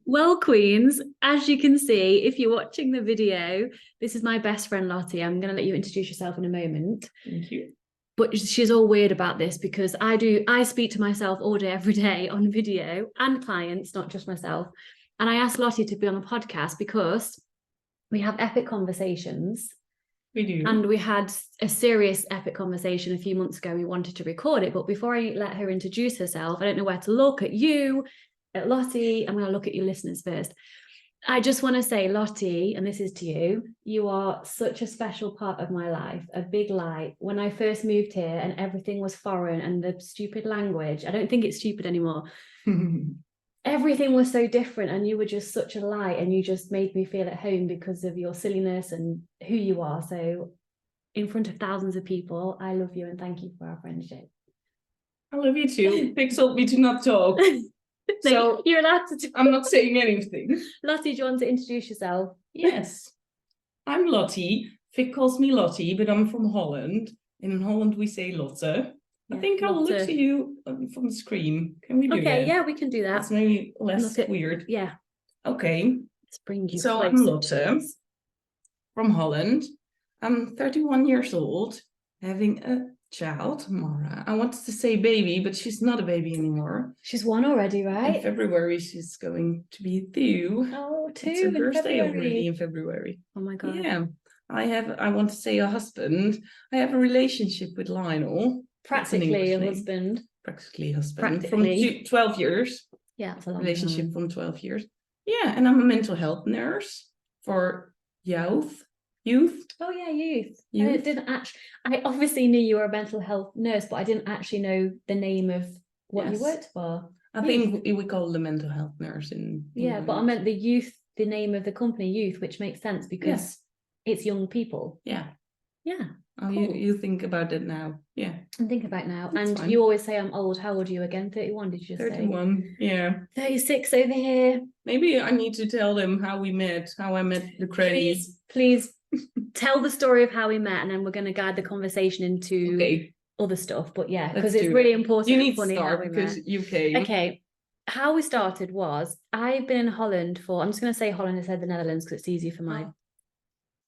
Well, Queens, as you can see, if you're watching the video, this is my best friend Lotte. I'm going to let you introduce yourself in a moment. Thank you. But she's all weird about this because I speak to myself all day, every day on video and clients, not just myself. And I asked Lotte to be on the podcast because we have epic conversations. We do. And we had a serious epic conversation a few months ago. We wanted to record it, but before I let her introduce herself, I don't know where to look at you, at Lotte. I'm going to look at your listeners first. I just want to say, Lotte, and this is to you, you are such a special part of my life, a big light. When I first moved here and everything was foreign and the stupid language, I don't think it's stupid anymore. Everything was so different and you were just such a light and you just made me feel at home because of your silliness and who you are. So in front of thousands of people, I love you and thank you for our friendship. I love you too. Vic told me to not talk. So you're allowed to talk. I'm not saying anything. Lotte, do you want to introduce yourself? Yes. I'm Lotte. Vic calls me Lotte, but I'm from Holland. And in Holland we say Lotte. I think I'll look to you from the screen. Can we do that? Okay, yeah, we can do that. It's maybe less weird. Yeah. Okay. Let's bring you So I'm Lotte from Holland. I'm 31 years old, having a child, Mara. I wanted to say baby, but she's not a baby anymore. She's one already, right? In February, she's going to be two. Oh, two it's her in birthday February. already in February. Oh my God. Yeah. I want to say a husband. I have a relationship with Lionel. Practically a husband. Practically a husband. Practically. From 12 years. Yeah, it's a long relationship time. from 12 years. Yeah, and I'm a mental health nurse for youth. Oh yeah, youth. I obviously knew you were a mental health nurse, but I didn't actually know the name of what you worked for. I think we call it the mental health nurse in England. But I meant the youth, the name of the company, youth, which makes sense because it's young people. Yeah. Oh, cool. you think about it now. Yeah. And think about it now. That's and fine. You always say I'm old. How old are you again? 31, did you just 31, say? yeah. 36 over here. Maybe I need to tell them how we met, how I met the credits. Please tell the story of how we met, and then we're going to guide the conversation into other stuff. But yeah, because it's really important. You need to start because you came. Okay. How we started was I've been in Holland for, I'm just going to say Holland instead of the Netherlands because it's easier for my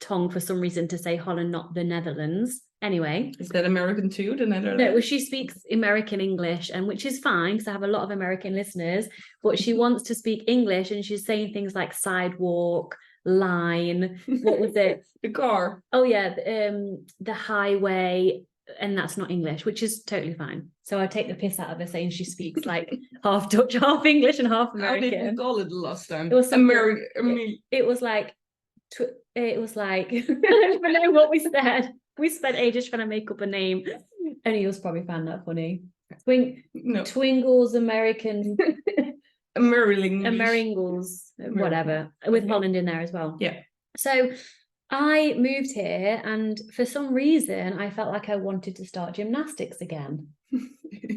tongue for some reason to say Holland, not the Netherlands. Anyway. Is that American too, the Netherlands? No, well, she speaks American English, and which is fine because I have a lot of American listeners, but she wants to speak English and she's saying things like sidewalk, line, what was it? The car. Oh yeah, the highway, and that's not English, which is totally fine. So I take the piss out of her saying she speaks like half Dutch, half English, and half American. How did we call it the last time? It was American. It was like I don't even know what we said. We spent ages trying to make up a name. Only you'll probably find that funny. Twingles, American. Ameringles, whatever, with Holland in there as well. Yeah. So I moved here, and for some reason, I felt like I wanted to start gymnastics again,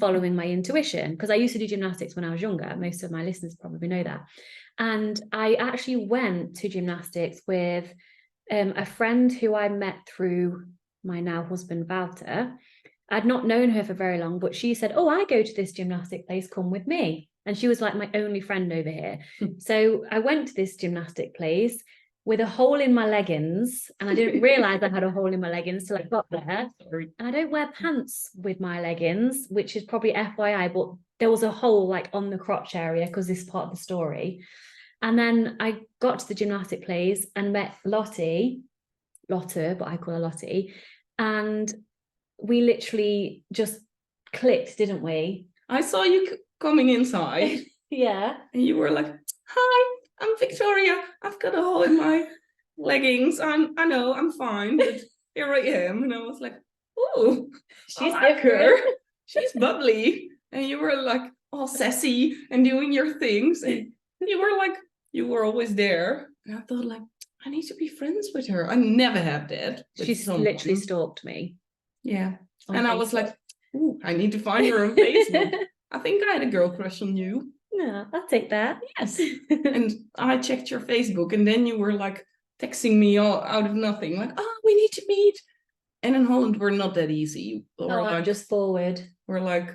following my intuition, because I used to do gymnastics when I was younger. Most of my listeners probably know that. And I actually went to gymnastics with a friend who I met through my now husband, Wouter. I'd not known her for very long, but she said, oh, I go to this gymnastic place, come with me. And she was like my only friend over here. So I went to this gymnastic place with a hole in my leggings, and I didn't realize I had a hole in my leggings till I got there. And I don't wear pants with my leggings, which is probably FYI, but there was a hole like on the crotch area because this is part of the story. And then I got to the gymnastic place and met Lotte, but I call her Lotte. And we literally just clicked, didn't we? I saw you coming inside. Yeah. And you were like, hi, I'm Victoria. I've got a hole in my leggings. I know, I'm fine. But here I am. And I was like, oh, she's like her. She's bubbly. And you were like all sassy and doing your things. And you were always there. And I thought like, I need to be friends with her. I never have that. She's literally stalked me. Yeah. And Facebook. I was like, ooh, I need to find her on Facebook. I think I had a girl crush on you. No, I'll take that. Yes. And I checked your Facebook, and then you were like texting me all out of nothing. Like, oh, we need to meet. And in Holland, we're not that easy. I'm just forward. We're like,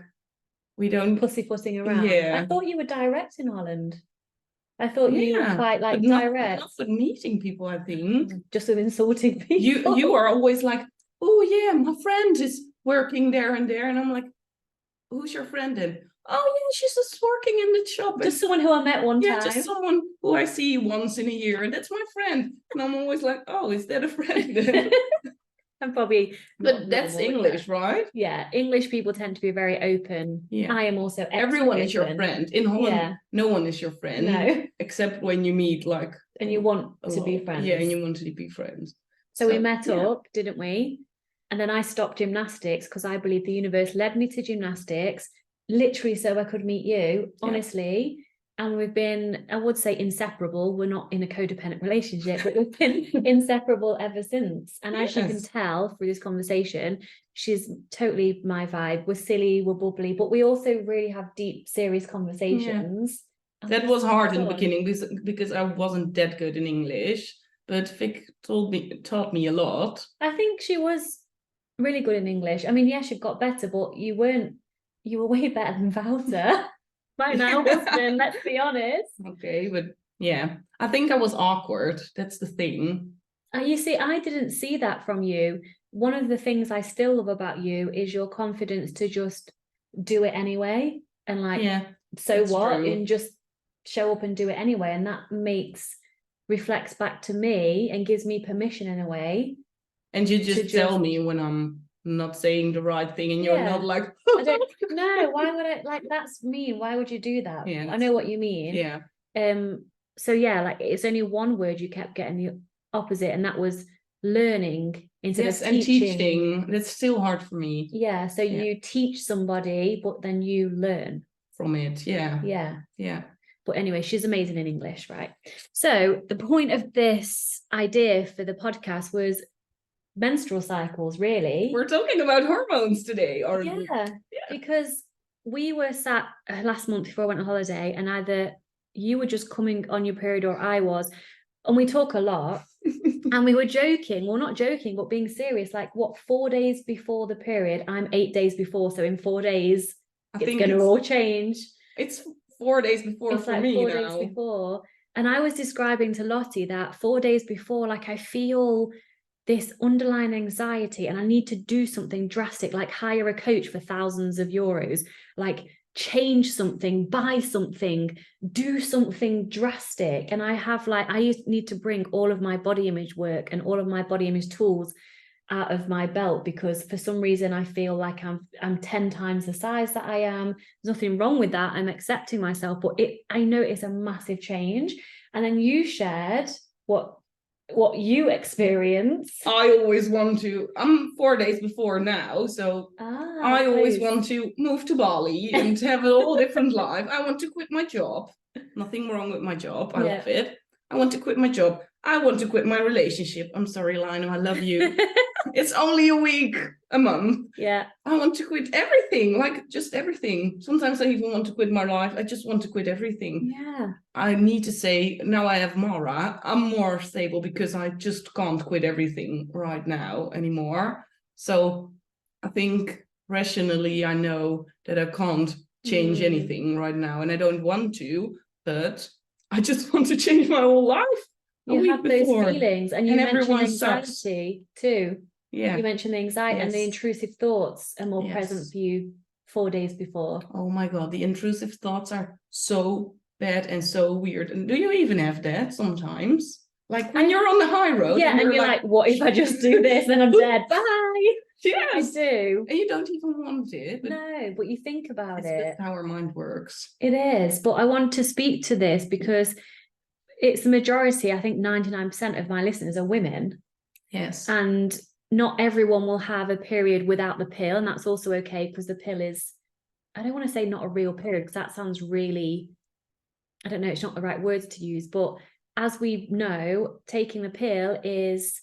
we don't pussyfooting around. Yeah. I thought you were direct in Holland. I thought you were quite like but direct. not with meeting people, I think. Just with insulting people. You are always like, oh yeah, my friend is working there and there. And I'm like, who's your friend then? Oh yeah, she's just working in the shop. Just someone who I met one time. Yeah, just someone who I see once in a year, and that's my friend. And I'm always like, oh, is that a friend then? I'm probably but that's English, right? Yeah, English people tend to be very open. Yeah. I am also everyone is your friend. In Holland, no one is your friend. No. Except when you meet like and you want to be friends. Yeah, and you want to be friends. So we met up, didn't we? And then I stopped gymnastics because I believe the universe led me to gymnastics, literally so I could meet you, honestly. And we've been, I would say, inseparable. We're not in a codependent relationship, but we've been inseparable ever since. And as you can tell through this conversation, she's totally my vibe. We're silly, we're bubbly, but we also really have deep, serious conversations. That was hard in the beginning because I wasn't that good in English, but Vic taught me a lot. I think she was really good in English. I mean, yes, she got better, but you were way better than Wouter. My now husband, let's be honest. Okay, but yeah, I think I was awkward. That's the thing. You see, I didn't see that from you. One of the things I still love about you is your confidence to just do it anyway. And like, so what? True. And just show up and do it anyway. And that reflects back to me and gives me permission in a way. And you just tell me when I'm not saying the right thing and you're not like I don't no, why would I, like, that's mean, why would you do that? I know what you mean. So like it's only one word you kept getting the opposite, and that was learning instead of teaching. That's still hard for me. So you teach somebody but then you learn from it. But anyway, she's amazing in English, right? So the point of this idea for the podcast was menstrual cycles, really. We're talking about hormones today, aren't we? Because we were sat last month before I went on holiday, and either you were just coming on your period or I was, and we talk a lot. And we were joking, well, not joking, but being serious, like, what, 4 days before the period, I'm 8 days before, so in 4 days it's gonna all change. It's 4 days before it's for like me 4 now. days before. And I was describing to Lotte that 4 days before, like, I feel this underlying anxiety and I need to do something drastic, like hire a coach for thousands of euros, like change something, buy something, do something drastic. And I need to bring all of my body image work and all of my body image tools out of my belt, because for some reason I feel like I'm 10 times the size that I am. There's nothing wrong with that. I'm accepting myself, but I know it's a massive change. And then you shared what you experience. I always want to, I'm 4 days before now, so I always want to move to Bali and to have a whole different life. I want to quit my job. Nothing wrong with my job. I love it. I want to quit my job. I want to quit my relationship. I'm sorry, Lionel, I love you. It's only a week, a month. I want to quit everything, like just everything. Sometimes I even want to quit my life. I just want to quit everything. I need to say, now I have Mara, I'm more stable because I just can't quit everything right now anymore. So I think rationally, I know that I can't change anything right now, and I don't want to, but I just want to change my whole life. You have those feelings, and you mentioned anxiety too. You mentioned the anxiety and the intrusive thoughts are more present for you 4 days before. Oh my God, the intrusive thoughts are so bad and so weird. And do you even have that sometimes? Like when you're on the high road. And you're like, what if I just do this and I'm dead? Bye. Yes. I do. And you don't even want it. No, but you think about it. That's how our mind works. It is. But I want to speak to this because it's the majority. I think 99% of my listeners are women. Yes. And not everyone will have a period without the pill. And that's also okay, because the pill is, I don't want to say not a real period, because that sounds really, I don't know, it's not the right words to use. But as we know, taking the pill is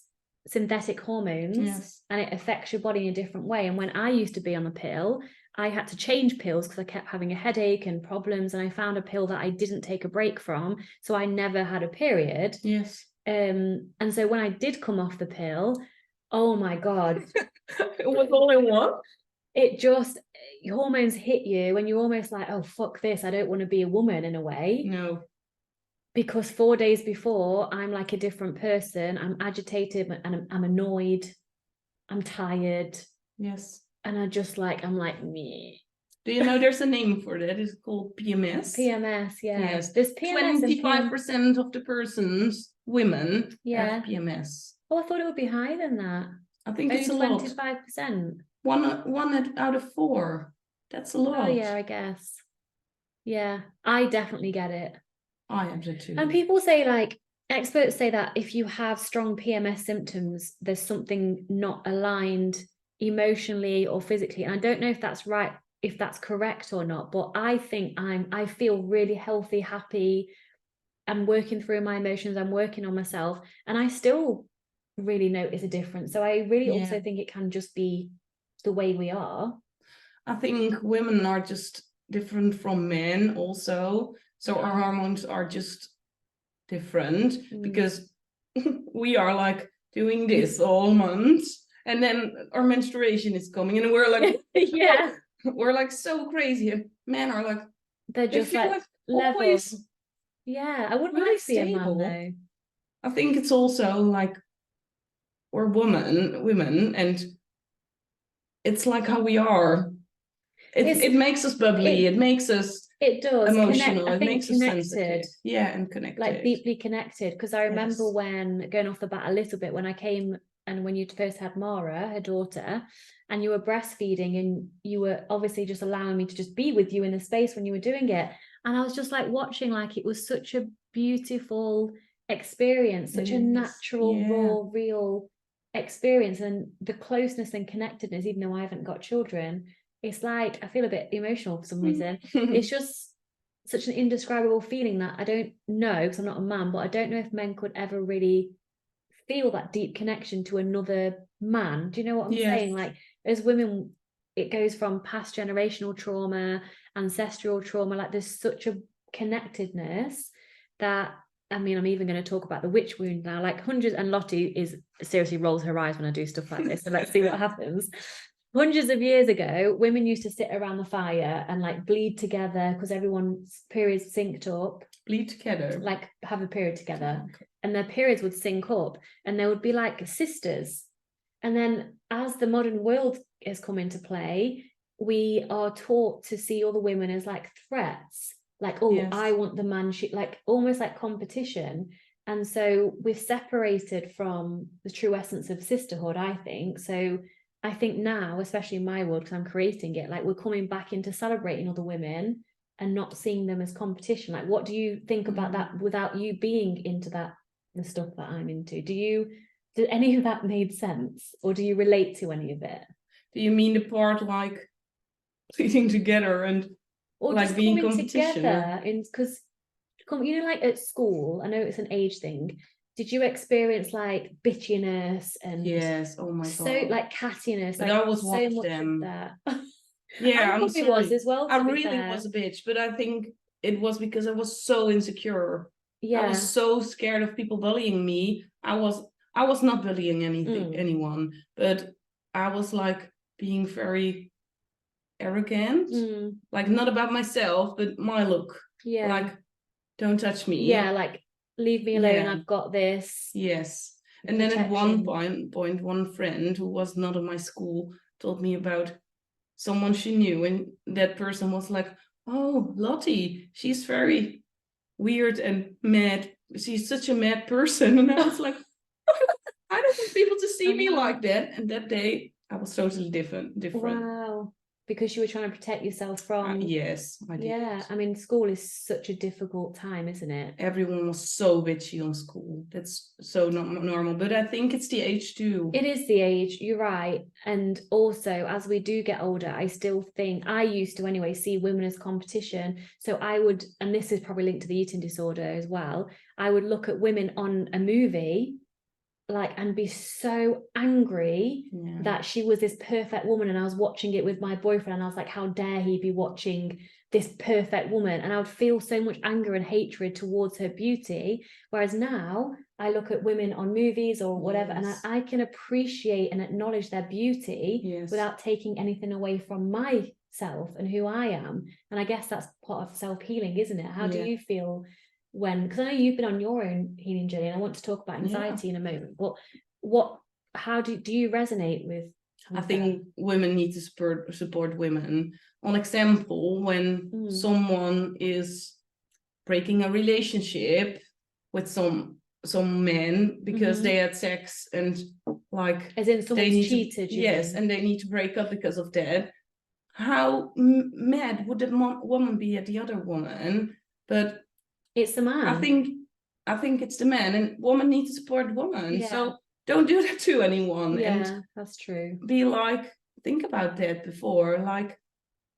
synthetic hormones, and it affects your body in a different way. And when I used to be on the pill, I had to change pills because I kept having a headache and problems, and I found a pill that I didn't take a break from, so I never had a period. And so when I did come off the pill, oh my God, it was all in one. It just, hormones hit you and you're almost like, oh fuck this, I don't want to be a woman in a way. No. because 4 days before I'm like a different person. I'm agitated and I'm annoyed. I'm tired. Yes. And I'm like, me. Do you know there's a name for that? It's called PMS. PMS, yeah. Yes. There's PMS 25% of the persons, women, yeah. have PMS. Oh, I thought it would be higher than that. I think Only it's a 25%. lot. One out of 4. That's a lot. Oh yeah, I guess. Yeah, I definitely get it. I have that too. And people say, like, experts say that if you have strong PMS symptoms, there's something not aligned emotionally or physically. And I don't know if that's right, if that's correct or not, but I think I feel really healthy, happy. I'm working through my emotions, I'm working on myself, and I still really notice a difference. So I really also think it can just be the way we are. I think women are just different from men also. So our hormones are just different because we are like doing this all month, and then our menstruation is coming and we're like yeah, we're like so crazy, and men are like they're just like level. always yeah, I wouldn't really like to be a man stable. though. I think it's also like we're women, and it's like how we are. It makes us bubbly. It makes us emotional. It makes us sensitive. Yeah, and connected. Like deeply connected. Because I remember when, going off the bat a little bit, when I came and when you first had Mara, her daughter, and you were breastfeeding and you were obviously just allowing me to just be with you in the space when you were doing it. And I was just like watching, like it was such a beautiful experience, such a natural, raw, real experience. And the closeness and connectedness, even though I haven't got children, it's like I feel a bit emotional for some reason. It's just such an indescribable feeling that I don't know, because I'm not a man, but I don't know if men could ever really feel that deep connection to another man. Do you know what I'm saying? Like, as women, it goes from past generational trauma, ancestral trauma, like there's such a connectedness that, I mean, I'm even going to talk about the witch wound now. Like hundreds, and Lotte is seriously rolls her eyes when I do stuff like this. So let's see what happens. Hundreds of years ago, women used to sit around the fire and like bleed together because everyone's periods synced up. Bleed together? Like have a period together. Okay. And their periods would sync up and they would be like sisters. And then as the modern world has come into play, we are taught to see other women as like threats. Like, oh, I want the man, like almost like competition. And so we're separated from the true essence of sisterhood, I think. So I think now, especially in my world, because I'm creating it, like we're coming back into celebrating other women and not seeing them as competition. Like, what do you think about that without you being into that, the stuff that I'm into? Did any of that made sense, or do you relate to any of it? Do you mean the part like sitting together and or like just being competition together? Because you know, like at school, I know it's an age thing. Did you experience like bitchiness and oh my god, so like cattiness? But like I was so much them. of that. Yeah, I'm sorry. Was as well. I really was a bitch, but I think it was because I was so insecure. I was so scared of people bullying me. I was not bullying anyone, but I was like being very arrogant, like not about myself, but my look. Like, don't touch me. Yeah, like leave me alone. I've got this. Yes. And then at one point, one friend who was not in my school told me about someone she knew, and that person was like, oh, Lotte, she's very weird and mad. She's such a mad person. And I was like, I don't want people to see me like that. And that day I was totally different. Wow. Because you were trying to protect yourself from yes, I did. Yeah, I mean, school is such a difficult time, isn't it? Everyone was so bitchy on school. That's so not normal, but I think it's the age too. It is the age, you're right. And also, as we do get older, I still think, I used to anyway, see women as competition. So I would, and this is probably linked to the eating disorder as well, I would look at women on a movie like and be so angry that she was this perfect woman, and I was watching it with my boyfriend and I was like, how dare he be watching this perfect woman? And I would feel so much anger and hatred towards her beauty, whereas now I look at women on movies or whatever and I can appreciate and acknowledge their beauty without taking anything away from myself and who I am. And I guess that's part of self-healing, isn't it? How do you feel when, because I know you've been on your own healing journey, and I want to talk about anxiety in a moment, but how do you resonate with I think women need to support women. An example, when someone is breaking a relationship with some men because they had sex, and like as in someone's cheated, yes, and they need to break up because of that. How mad would the woman be at the other woman? But it's the man. I think it's the man, and woman need to support woman. So don't do that to anyone. Yeah, and that's true. Be like, think about that before. Like,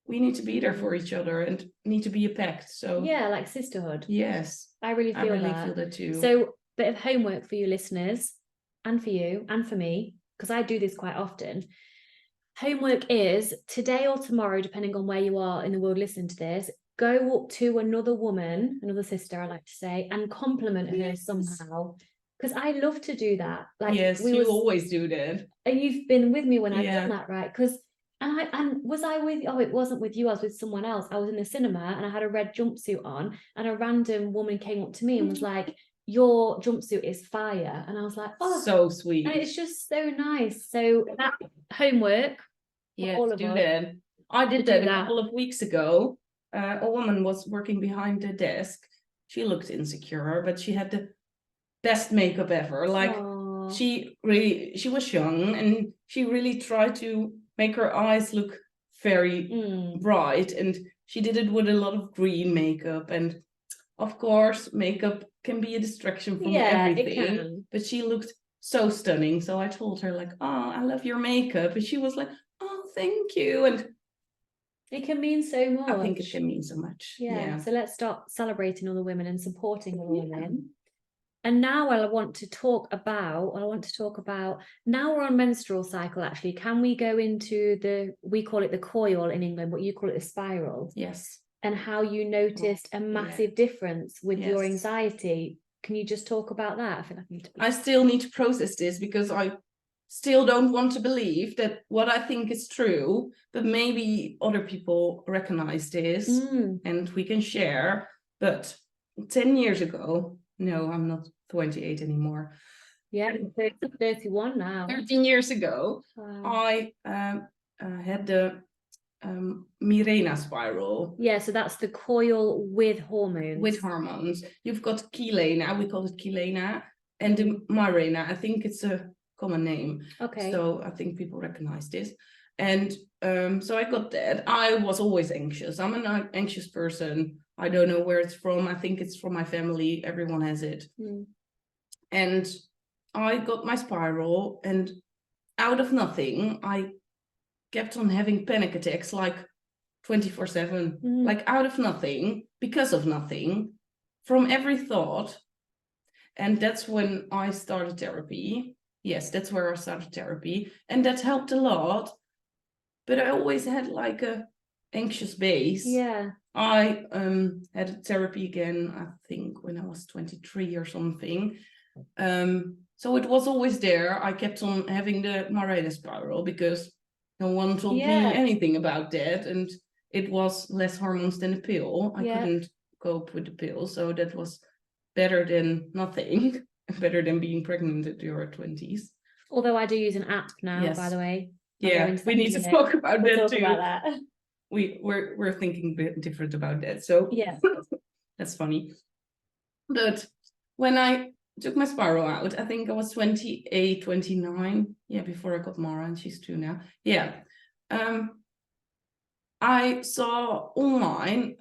we need to be there for each other and need to be a pact. So yeah, like sisterhood. Yes, I really feel that too. So, bit of homework for you listeners, and for you and for me, because I do this quite often. Homework is today or tomorrow, depending on where you are in the world listening to this, go up to another woman, another sister, I like to say, and compliment her somehow. Because I love to do that. Like, yes, you always do that. And you've been with me when I've done that, right? Because was I with, oh, it wasn't with you, I was with someone else. I was in the cinema and I had a red jumpsuit on, and a random woman came up to me and was like, your jumpsuit is fire. And I was like, oh, so sweet. And it's just so nice. So that homework, yes, do that. I did that a couple of weeks ago. A woman was working behind the desk. She looked insecure, but she had the best makeup ever. Like, she was young, and she really tried to make her eyes look very bright, and she did it with a lot of green makeup. And of course, makeup can be a distraction from everything, but she looked so stunning. So I told her, like, oh, I love your makeup. And she was like, oh, thank you. And it can mean so much. I think it can mean so much. Yeah. So let's start celebrating other women and supporting other women. And now I want to talk about, now we're on menstrual cycle, actually. Can we go into we call it the coil in England, but you call it the spiral? Yes. And how you noticed a massive difference with your anxiety. Can you just talk about that? I feel like I still need to process this, because I still don't want to believe that what I think is true, but maybe other people recognize this and we can share. But 10 years ago, no, I'm not 28 anymore. Yeah, 31 now. 13 years ago, I had the Mirena spiral. Yeah, so that's the coil with hormones. With hormones. You've got Kilena, we call it Kilena, and the Mirena. I think it's a common name. Okay. So I think people recognize this. And so I got that. I was always anxious. I'm an anxious person. I don't know where it's from. I think it's from my family. Everyone has it. And I got my spiral, and out of nothing, I kept on having panic attacks like 24/7, like out of nothing, because of nothing, from every thought. And that's when I started therapy. Yes, that's where I started therapy. And that helped a lot. But I always had like a anxious base. Yeah. I had therapy again, I think when I was 23 or something. So it was always there. I kept on having the Mirena spiral because no one told me anything about that. And it was less hormones than a pill. I couldn't cope with the pill. So that was better than nothing. Better than being pregnant at your 20s. Although I do use an app now, by the way. Yeah, we need to talk about that too. About that. We're thinking a bit different about that. So yeah, that's funny. But when I took my spiral out, I think I was 28, 29. Yeah, before I got Mara, and she's 2 now. Yeah. I saw online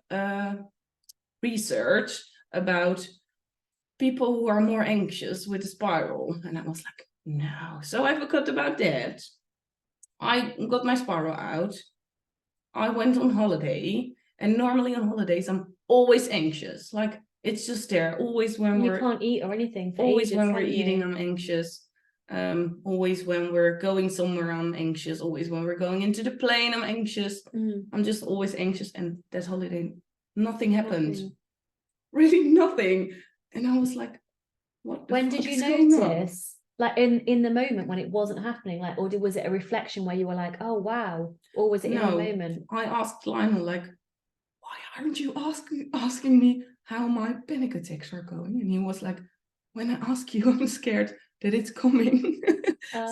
research about people who are more anxious with the spiral. And I was like, no. So I forgot about that. I got my spiral out. I went on holiday. And normally on holidays, I'm always anxious. Like, it's just there. Always when you can't eat or anything. Always when we're eating, I'm anxious. Always when we're going somewhere, I'm anxious. Always when we're going into the plane, I'm anxious. I'm just always anxious. And that holiday, nothing happened. Really nothing. And I was like, what? When did you notice? Like in the moment when it wasn't happening, like, or was it a reflection where you were like, oh wow, or was it in the moment? I asked Lionel, like, why aren't you asking me how my panic attacks are going. And he was like, when I ask you, I'm scared that it's coming.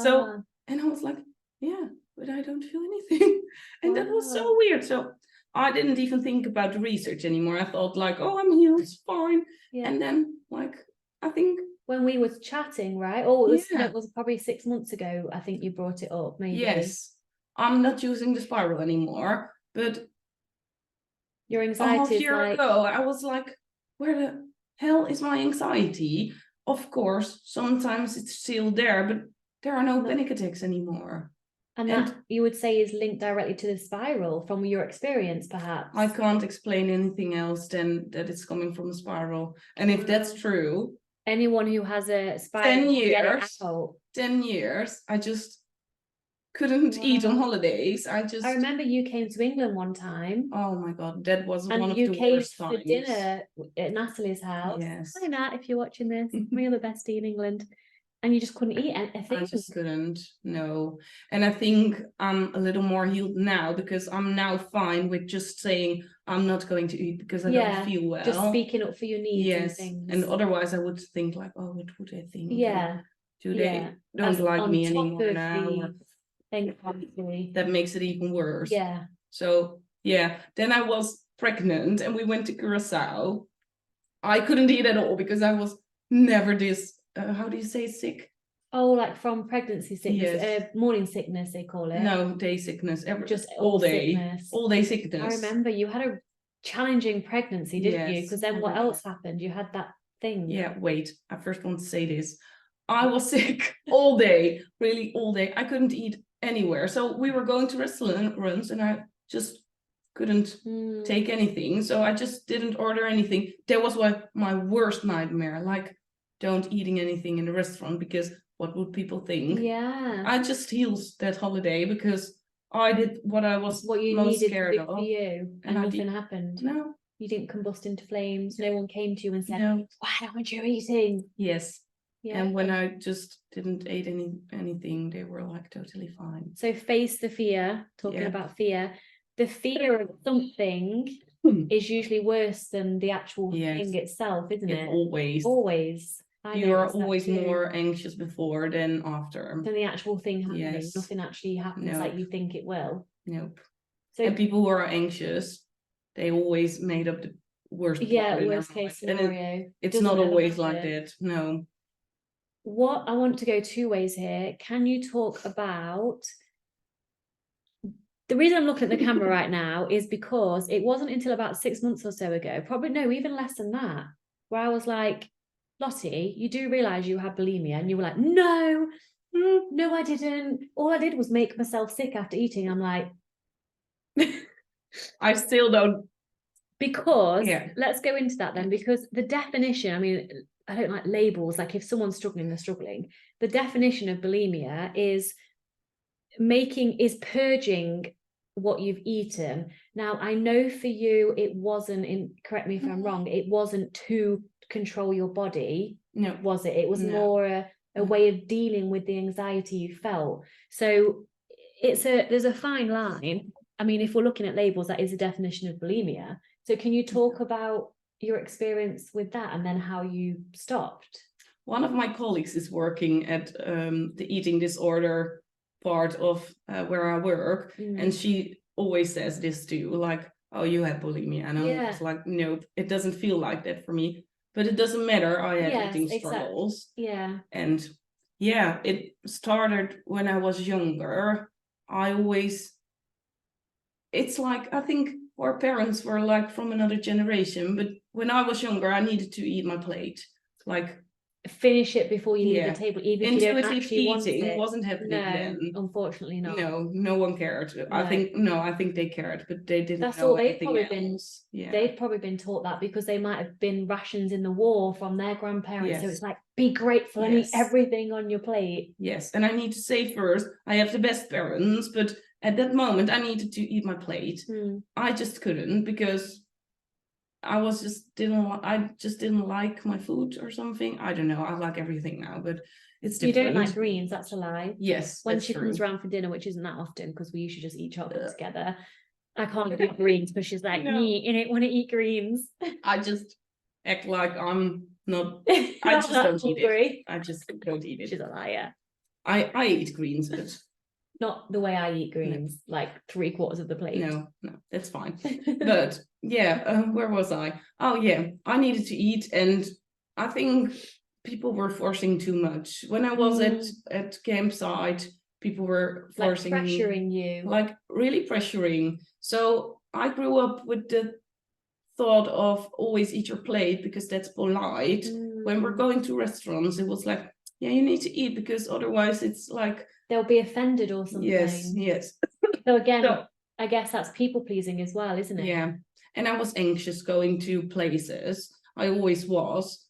So, and I was like, yeah, but I don't feel anything. And that was so weird. So I didn't even think about the research anymore. I thought like, oh, I'm healed, it's fine. Yeah. And then like, I think when we were chatting, right? Oh, it was, Yeah. it was probably 6 months ago. I think you brought it up, maybe. yes, I'm not using the spiral anymore, but Your a anxiety half is year like, ago, I was like, where the hell is my anxiety? Of course, sometimes it's still there, but there are no panic attacks anymore. and that you would say is linked directly to the spiral from your experience, perhaps. I can't explain anything else than that it's coming from a spiral. And if that's true, anyone who has a spiral 10 can get it years, out. 10 years, I just couldn't eat on holidays. I remember you came to England one time. Oh my God, that was and one of you the came worst for times. dinner at Natalie's house. Yes. Hi Nat, if you're watching this, my other bestie in England. And you just couldn't eat anything. I just couldn't, no. And I think I'm a little more healed now because I'm now fine with just saying I'm not going to eat because I don't feel well. Just speaking up for your needs Yes. and things. And otherwise I would think like, oh, what would they think? Yeah. Do they don't like me anymore now? That makes it even worse. Yeah. So yeah, then I was pregnant and we went to Curacao. I couldn't eat at all because I was never this, how do you say sick? Oh, like from pregnancy sickness, Yes. Morning sickness, they call it. No, day sickness. Just all day. Sickness. All day sickness. I remember you had a challenging pregnancy, didn't you? Yes, Because then what else happened? You had that thing. Yeah, wait. I first want to say this. I was sick all day, really all day. I couldn't eat anywhere. So we were going to restaurants and I just couldn't take anything. So I just didn't order anything. That was my worst nightmare. Like, don't eating anything in the restaurant because what would people think? Yeah. I just healed that holiday because I did what I was what you most needed scared to do of. for you, and nothing happened. No. You didn't combust into flames. No one came to you and said, no. why aren't you eating? Yes. Yeah. And when I just didn't eat anything, they were like totally fine. So face the fear, talking about fear. The fear of something is usually worse than the actual thing itself, isn't it? Always. Always. You are always more anxious before than after. Than the actual thing happening. Nothing actually happens like you think it will. Nope. So, and people who are anxious, they always made up the worst part in worst case scenario. And it's not always like that. No. What I want to go 2 ways here. Can you talk about the reason I'm looking at the camera right now is because it wasn't until about 6 months or so ago, probably no, even less than that, where I was like, Lottee, you do realize you have bulimia? And you were like, no, no, I didn't. All I did was make myself sick after eating. I'm like, I still don't. Because let's go into that then, because the definition, I mean, I don't like labels. Like if someone's struggling, they're struggling. The definition of bulimia is purging what you've eaten. Now, I know for you, it wasn't, correct me if I'm wrong, it wasn't to control your body, was it? It was more a way of dealing with the anxiety you felt. So there's a fine line. I mean, if we're looking at labels, that is a definition of bulimia. So can you talk about your experience with that and then how you stopped? One of my colleagues is working at the eating disorder part of where I work, and she always says this too, like, oh, you have bulimia, and I'm just like, nope, it doesn't feel like that for me, but it doesn't matter. I have eating struggles. And it started when I was younger. It's like, I think our parents were like from another generation, but when I was younger, I needed to eat my plate, like finish it before you leave the table, even if you don't actually want it. Wasn't happening then. Unfortunately not. No one cared. No. I think they cared, but they didn't. That's know all they've probably else. They've probably been taught that because they might have been rations in the war from their grandparents. So it's like, be grateful and eat everything on your plate. Yes, and I need to say first, I have the best parents, but at that moment I needed to eat my plate. I just couldn't because I just didn't like my food or something. I don't know. I like everything now, but it's different. You don't like greens, that's a lie. Yes. When she comes around for dinner, which isn't that often because we usually just eat chocolate together, I can't do greens because she's like, me in it, want to eat greens. I just act like I'm not. I just don't eat it. I just don't eat it. She's a liar. I eat greens, but not the way I eat greens, like 3/4 of the plate. No, that's fine. But yeah, where was I? Oh yeah, I needed to eat, and I think people were forcing too much. When I was at campsite, people were forcing like pressuring you, like really pressuring. So I grew up with the thought of always eat your plate because that's polite. When we're going to restaurants, it was like, yeah, you need to eat because otherwise it's like they'll be offended or something. Yes. So again, I guess that's people pleasing as well, isn't it? Yeah. And I was anxious going to places. I always was.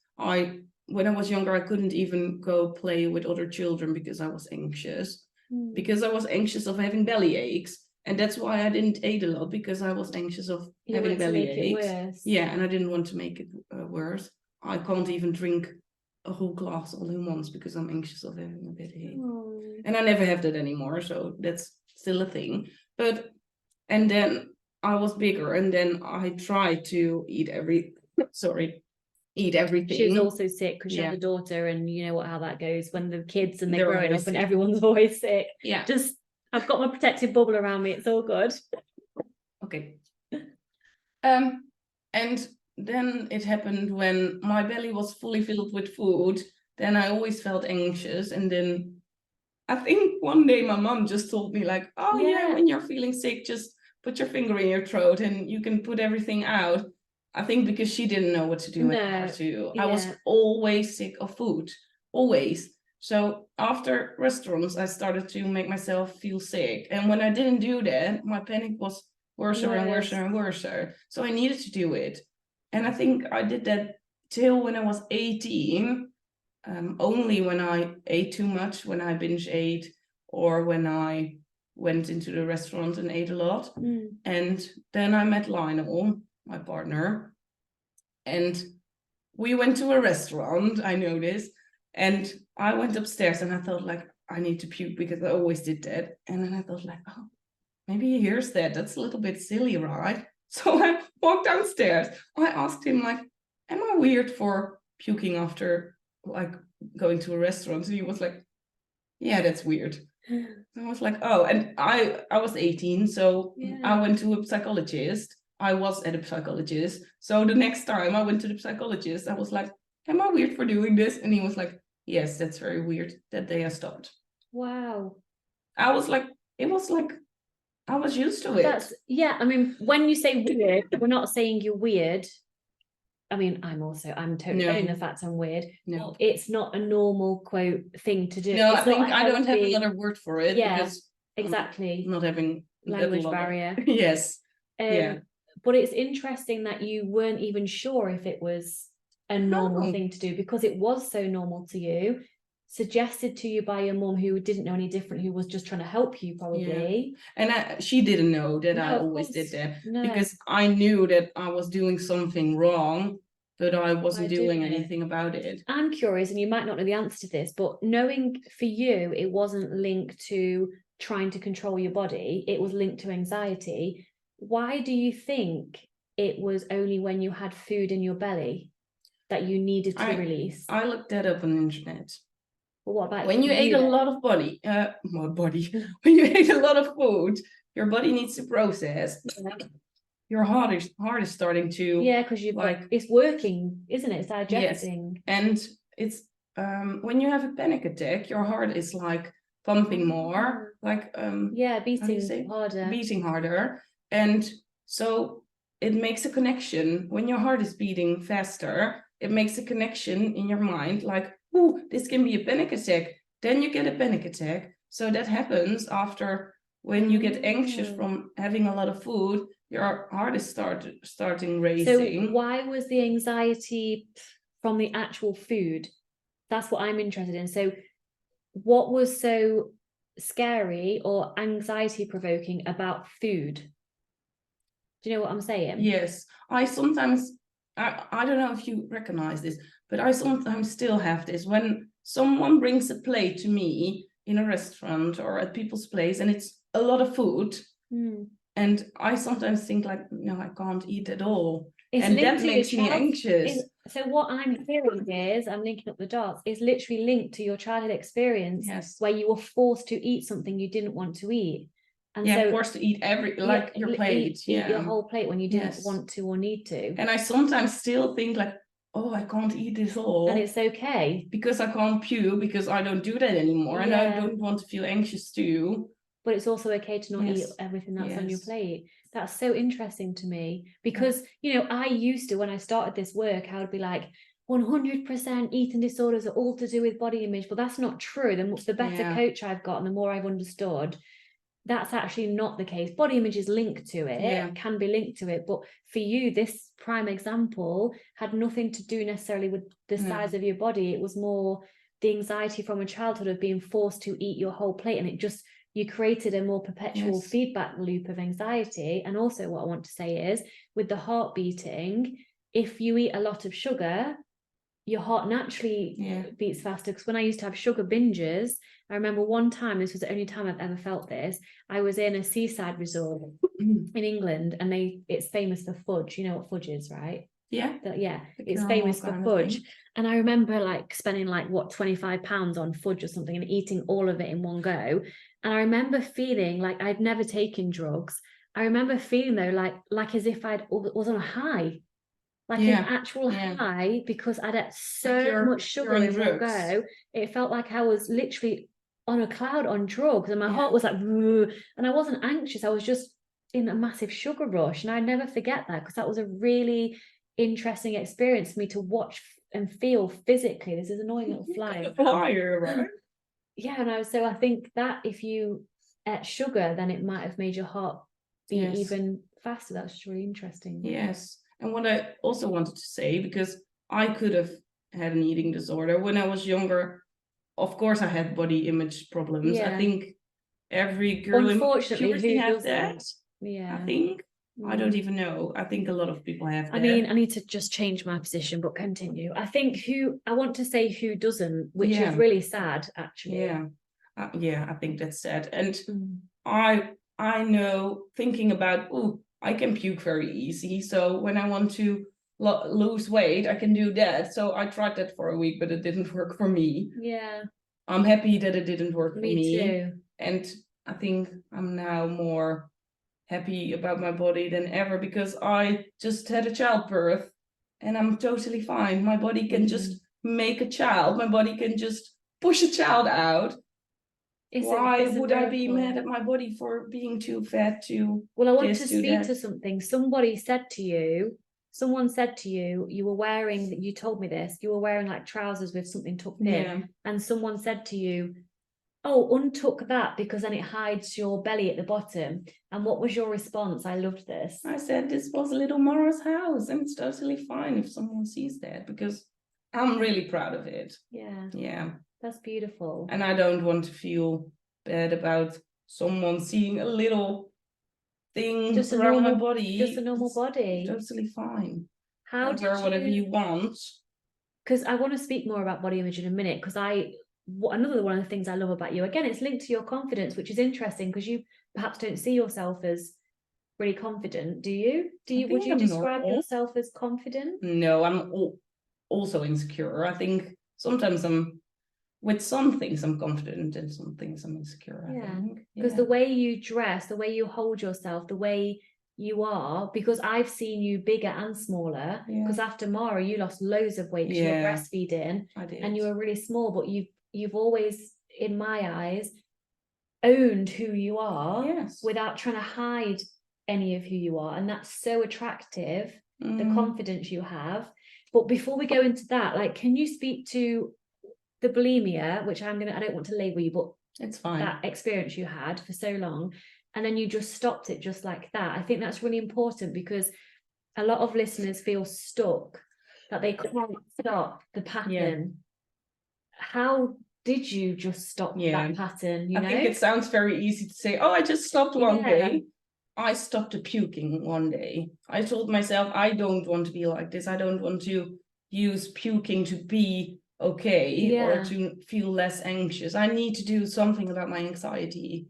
When I was younger, I couldn't even go play with other children because I was anxious. Because I was anxious of having belly aches. And that's why I didn't eat a lot, because I was anxious of having belly aches. Yeah, and I didn't want to make it worse. I can't even drink a whole glass all in once because I'm anxious of having a belly ache. And I never have that anymore, so that's still a thing. And then I was bigger, and then I tried to eat everything. She was also sick because she had a daughter, and you know how that goes when the kids and they're growing up sick. And everyone's always sick. Yeah. Just, I've got my protective bubble around me. It's all good. Okay. And then it happened when my belly was fully filled with food. Then I always felt anxious, and then I think one day my mom just told me like, oh yeah, when you're feeling sick, just put your finger in your throat and you can put everything out. I think because she didn't know what to do. I was always sick of food, always. So after restaurants, I started to make myself feel sick. And when I didn't do that, my panic was worse and worse and worse. So I needed to do it. And I think I did that till when I was 18. Only when I ate too much, when I binge ate, or when I went into the restaurant and ate a lot. And then I met Lionel, my partner, and we went to a restaurant, I noticed, and I went upstairs and I thought like, I need to puke because I always did that. And then I thought like, oh, maybe he hears that. That's a little bit silly, right? So I walked downstairs. I asked him like, am I weird for puking after like going to a restaurant? And he was like, yeah, that's weird. I was like, oh, and I was 18, so I went to a psychologist. I was at a psychologist. So the next time I went to the psychologist, I was like, am I weird for doing this? And he was like, yes, that's very weird. That day I stopped. Wow. I was like, it was like, I was used to it. I mean, when you say weird, we're not saying you're weird. I mean, I'm totally owning the fact I'm weird. No, it's not a normal quote thing to do. No, I think I don't have another word for it. Yeah, because exactly. Not having language barrier. Yes. But it's interesting that you weren't even sure if it was a normal thing to do, because it was so normal to you, suggested to you by your mum, who didn't know any different, who was just trying to help you probably. And she didn't know that I always did that, because I knew that I was doing something wrong, but I wasn't doing anything about it. I'm curious, and you might not know the answer to this, but knowing for you it wasn't linked to trying to control your body, it was linked to anxiety. Why do you think it was only when you had food in your belly that you needed to release? I looked that up on the internet. Well, what about when you ate a lot of when you ate a lot of food, your body needs to process. Your heart is starting to because you it's working, isn't it? It's digesting. Yes. And it's when you have a panic attack, your heart is like pumping more, like beating harder, and so it makes a connection. When your heart is beating faster, it makes a connection in your mind, like, oh, this can be a panic attack. Then you get a panic attack. So that happens after, when you get anxious from having a lot of food, your heart is starting racing. So why was the anxiety from the actual food? That's what I'm interested in. So what was so scary or anxiety provoking about food? Do you know what I'm saying? Yes. I sometimes, I don't know if you recognize this, but I sometimes still have this. When someone brings a plate to me in a restaurant or at people's place and it's a lot of food, and I sometimes think like, no, I can't eat at all. And that makes me anxious. So what I'm hearing is, I'm linking up the dots, is literally linked to your childhood experience where you were forced to eat something you didn't want to eat. And so forced to eat your plate. Eat your whole plate when you didn't want to or need to. And I sometimes still think like, oh, I can't eat this all. And it's okay. Because I can't puke, because I don't do that anymore. And I don't want to feel anxious too. But it's also okay to not eat everything that's on your plate. That's so interesting to me because, you know, I used to, when I started this work, I would be like, 100% eating disorders are all to do with body image, but that's not true. The better coach I've got and the more I've understood, that's actually not the case. Body image is linked to it, can be linked to it. But for you, this prime example had nothing to do necessarily with the size of your body. It was more the anxiety from a childhood of being forced to eat your whole plate. And it just, you created a more perpetual feedback loop of anxiety. And also what I want to say is, with the heart beating, if you eat a lot of sugar, your heart naturally beats faster. Because when I used to have sugar binges, I remember one time, this was the only time I've ever felt this, I was in a seaside resort in England, and it's famous for fudge. You know what fudge is, right? It's famous for fudge. And I remember like spending like £25 on fudge or something and eating all of it in one go. And I remember feeling like I'd never taken drugs. I remember feeling though like as if I was on a high, like an actual high, because I'd had so much sugar in one go. It felt like I was literally on a cloud on drugs, and my heart was like, and I wasn't anxious. I was just in a massive sugar rush. And I never forget that, because that was a really interesting experience for me to watch and feel physically. This is annoying little fly. Flyer, right? Yeah, and I think that if you ate sugar, then it might have made your heart beat even faster. That's just really interesting. Yes. And what I also wanted to say, because I could have had an eating disorder when I was younger. Of course, I had body image problems. I think every girl unfortunately in puberty has that. I think. I don't even know. I think a lot of people have that. I mean, I need to just change my position, but continue. I think I want to say who doesn't, which is really sad, actually. I think that's sad. And I know, thinking about, I can puke very easy. So when I want to lose weight, I can do that. So I tried that for a week, but it didn't work for me. Yeah. I'm happy that it didn't work for me. Me too. And I think I'm now more happy about my body than ever, because I just had a childbirth and I'm totally fine. My body can just make a child. My body can just push a child out. Why would I be mad at my body for being too fat to? Well, I want to speak to something. Someone said to you, you were wearing, you told me this, you were wearing like trousers with something tucked in. And someone said to you, oh, untuck that because then it hides your belly at the bottom. And what was your response? I loved this. I said, this was little Mara's house, and it's totally fine if someone sees that, because I'm really proud of it. Yeah. That's beautiful. And I don't want to feel bad about someone seeing a little thing just around my body. Just a normal body. Totally fine. How do wear whatever you want. Because I want to speak more about body image in a minute, because another one of the things I love about you, again, it's linked to your confidence, which is interesting, because you perhaps don't see yourself as really confident, do you? Would you describe yourself as confident? No, I'm also insecure. I think sometimes with some things I'm confident, and some things I'm insecure. Because the way you dress, the way you hold yourself, the way you are, because I've seen you bigger and smaller, because after Mara you lost loads of weight because you were breastfeeding. I did. And you were really small, but you've always, in my eyes, owned who you are without trying to hide any of who you are. And that's so attractive, the confidence you have. But before we go into that, like, can you speak to the bulimia, which I don't want to label you, but it's fine, that experience you had for so long, and then you just stopped it just like that? I think that's really important, because a lot of listeners feel stuck, that they can't stop the pattern. How did you just stop that pattern? I think it sounds very easy to say, oh, I just stopped one day. I stopped puking one day. I told myself, I don't want to be like this. I don't want to use puking to be okay or to feel less anxious. I need to do something about my anxiety.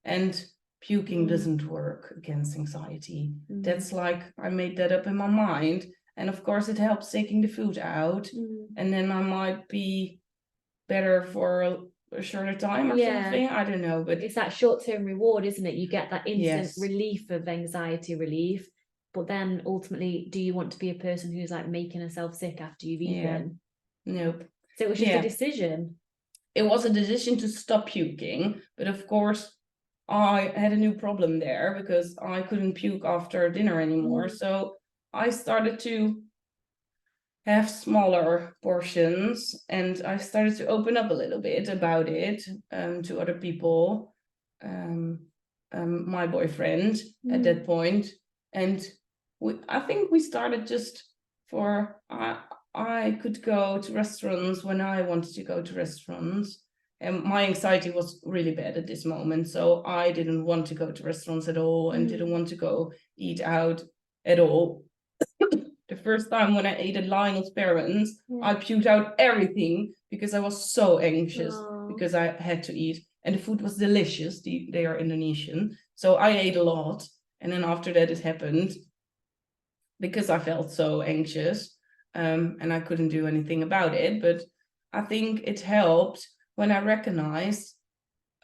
And puking doesn't work against anxiety. That's like, I made that up in my mind. And of course it helps taking the food out. And then I might be better for a shorter time or something. I don't know, but it's that short-term reward, isn't it? You get that instant relief of anxiety relief, but then ultimately, do you want to be a person who's like making herself sick after you've eaten? Nope. So it was just a decision. It was a decision to stop puking, but of course I had a new problem there because I couldn't puke after dinner anymore. So I started to have smaller portions, and I started to open up a little bit about it to other people, my boyfriend at that point. And I think we started just for, I could go to restaurants when I wanted to go to restaurants. And my anxiety was really bad at this moment. So I didn't want to go to restaurants at all and didn't want to go eat out at all. The first time when I ate at Lionel's parents, I puked out everything because I was so anxious because I had to eat. And the food was delicious. They are Indonesian. So I ate a lot. And then after that, it happened because I felt so anxious and I couldn't do anything about it. But I think it helped when I recognized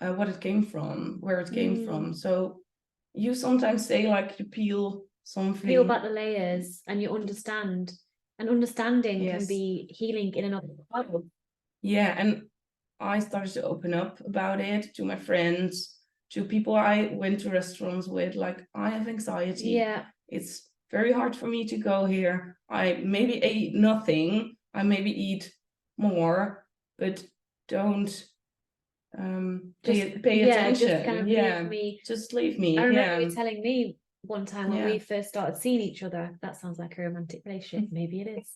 what it came from, where it came from. So you sometimes say like you peel back the layers and you understand, and understanding can be healing in and of itself. And I started to open up about it to my friends, to people I went to restaurants with, like I have anxiety, it's very hard for me to go here, I maybe ate nothing, I maybe eat more, but don't pay attention. Just kind of leave me. Just leave me. I remember you telling me one time when we first started seeing each other, that sounds like a romantic relationship. Maybe it is.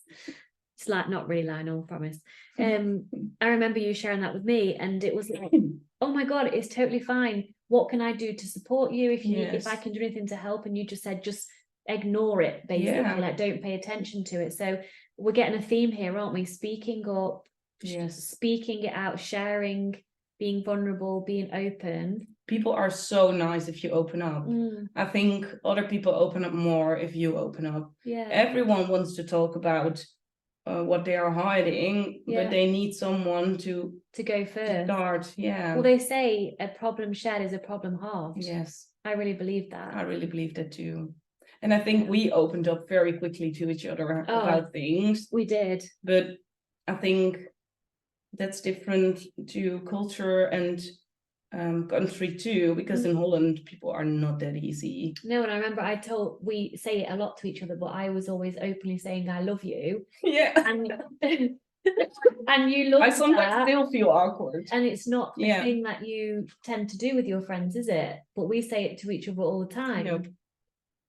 It's like not really, Lionel, I promise. I remember you sharing that with me, and it was like, oh my God, it's totally fine. What can I do to support you? If I can do anything to help, and you just said just ignore it, basically, like don't pay attention to it. So we're getting a theme here, aren't we? Speaking up, speaking it out, sharing, being vulnerable, being open. People are so nice if you open up. I think other people open up more if you open up. Everyone wants to talk about what they are hiding, but they need someone to go first. Start. Well, they say a problem shared is a problem halved. Yes. I really believe that. I really believe that too. And I think we opened up very quickly to each other about things. We did. But I think that's different to culture and country too, because in Holland people are not that easy. No, and I remember we say it a lot to each other, but I was always openly saying I love you. And and you love I sometimes still feel awkward. And it's not the thing that you tend to do with your friends, is it? But we say it to each other all the time.